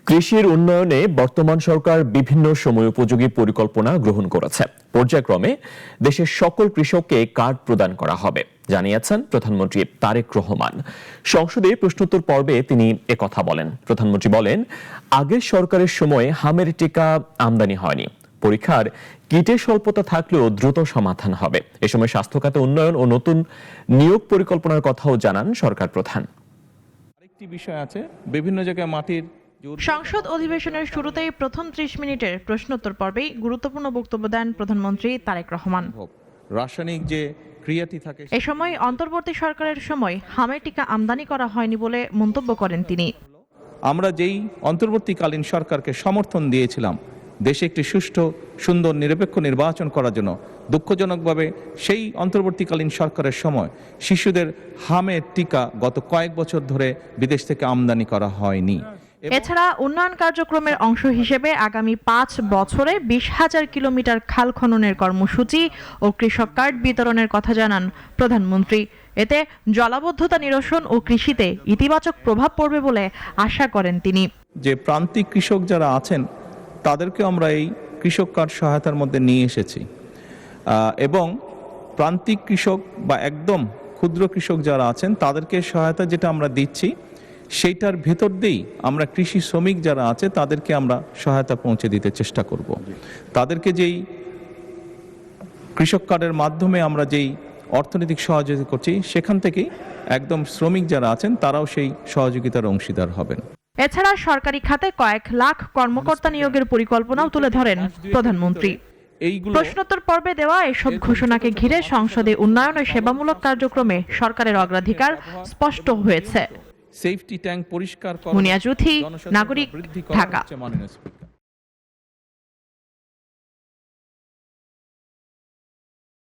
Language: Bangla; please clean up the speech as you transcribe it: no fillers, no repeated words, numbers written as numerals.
কৃষির উন্নয়নে বর্তমান সরকার বিভিন্ন সময়োপযোগী পরিকল্পনা গ্রহণ করেছে। পর্যায়ক্রমে দেশের সকল কৃষককে কার্ড প্রদান করা হবে, জানিয়েছেন প্রধানমন্ত্রী তারেক রহমান। সংসদে প্রশ্নোত্তর পর্বে তিনি একথা বলেন। প্রধানমন্ত্রী বলেন, আগের সরকারের সময় হামের টিকা আমদানি হয়নি। পরীক্ষার কিটের স্বল্পতা থাকলেও দ্রুত সমাধান হবে। এ সময় স্বাস্থ্য খাতে উন্নয়ন ও নতুন নিয়োগ পরিকল্পনার কথাও জানান সরকার প্রধান। আরেকটি বিষয় আছে, বিভিন্ন জায়গায় মাটির সংসদ অধিবেশনের শুরুতেই প্রথম ৩০ মিনিটের প্রশ্নোত্তর পর্বেই গুরুত্বপূর্ণ বক্তব্য দেন প্রধানমন্ত্রী তারেক রহমান। রাসায়নিক যে ক্রিয়াটি থাকে, এ সময় অন্তর্বর্তী সরকারের সময় হামের টিকা আমদানি করা হয়নি বলে মন্তব্য করেন তিনি। আমরা যেই অন্তর্বর্তীকালীন সরকারকে সমর্থন দিয়েছিলাম দেশে একটি সুষ্ঠু, সুন্দর, নিরপেক্ষ নির্বাচন করার জন্য, দুঃখজনকভাবে সেই অন্তর্বর্তীকালীন সরকারের সময় শিশুদের হামের টিকা গত কয়েক বছর ধরে বিদেশ থেকে আমদানি করা হয়নি। এছাড়া উন্নয়ন কার্যক্রমের অংশ হিসেবে আগামী ৫ বছরে ২০,০০০ কিলোমিটার খাল খননের কর্মসূচি ও কৃষক কার্ড বিতরণের কথা জানান প্রধানমন্ত্রী। এতে জলাবদ্ধতা নিরসন ও কৃষিতে ইতিবাচক প্রভাব পড়বে বলে আশা করেন তিনি। যে প্রান্তিক কৃষক যারা আছেন তাদেরকে আমরা এই কৃষক কার্ড সহায়তার মধ্যে নিয়ে এসেছি, এবং প্রান্তিক কৃষক বা একদম ক্ষুদ্র কৃষক যারা আছেন তাদেরকে সহায়তা যেটা আমরা দিচ্ছি, সেইটার ভেতর দিয়েই আমরা কৃষি শ্রমিক যারা আছে তাদেরকে আমরা সহায়তা পৌঁছে দিতে চেষ্টা করব। তাদেরকে যেই কৃষক কার্ডের মাধ্যমে আমরা যেই অর্থনৈতিক সহযোগিতা করছি, সেখান থেকেই একদম শ্রমিক যারা আছেন তারাও সেই সহযোগিতার অংশীদার হবেন। এছাড়া সরকারি খাতে কয়েক লাখ কর্মকর্তা নিয়োগের পরিকল্পনাও তুলে ধরেন প্রধানমন্ত্রী। প্রশ্নোত্তর পর্বে দেওয়া এসব ঘোষণাকে ঘিরে সংসদে উন্নয়ন ও সেবামূলক কার্যক্রমে সরকারের অগ্রাধিকার স্পষ্ট হয়েছে। সেফটি ট্যাঙ্ক পরিষ্কার করা, মুনিয়া জুথি, নাগরিক, ঢাকা।